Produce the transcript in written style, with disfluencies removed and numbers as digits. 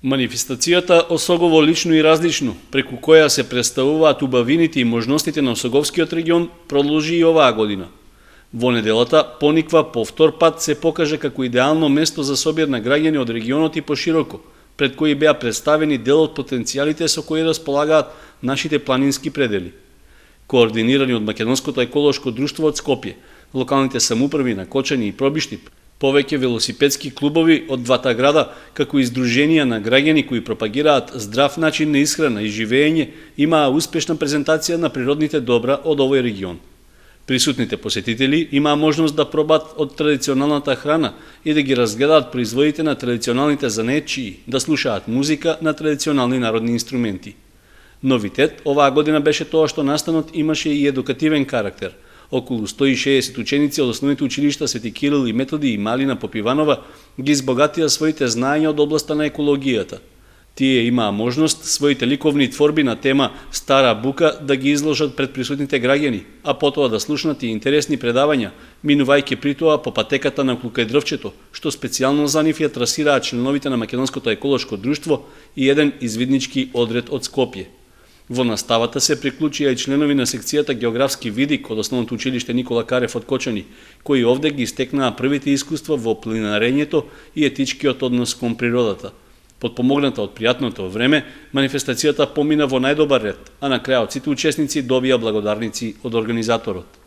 Манифестацијата Осогово лично и различно, преку која се представуваат убавините и можностите на Осоговскиот регион, продолжи и оваа година. Во неделата, Пониква по втор пат се покаже како идеално место за собир на граѓани од регионот и пошироко, пред кои беа представени дел од потенцијалите со кои располагаат нашите планински предели. Координирани од Македонското еколошко друштво од Скопје, локалните самоуправи на Кочани и Пробиштип, повеќе велосипедски клубови од двата града, како и издруженија на граѓани кои пропагираат здрав начин на исхрана и живење, имаа успешна презентација на природните добра од овој регион. Присутните посетители имаа можност да пробат од традиционалната храна и да ги разгледаат производите на традиционалните занетчии, да слушаат музика на традиционални народни инструменти. Новитет оваа година беше тоа што настанот имаше и едукативен карактер. Околу 160 ученици од основните училишта Свети Кирил и Методи и Малина Попиванова ги избогатија своите знаења од областа на екологијата. Тие имаа можност своите ликовни творби на тема Стара бука да ги изложат пред присутните граѓани, а потоа да слушнат и интересни предавања, минувајќи при тоа по патеката на Клукајдрвчето, што специјално за нив ја трасираат членовите на Македонското еколошко друштво и еден извиднички одред од Скопје. Во наставата се приклучија и членови на секцијата Географски видик од Основното училиште Никола Карев од Кочани, кои овде ги стекнаа првите искуства во планинарењето и етичкиот однос кон природата. Подпомогната од пријатното време, манифестацијата помина во најдобар ред, а на крајот сите учесници добија благодарници од организаторот.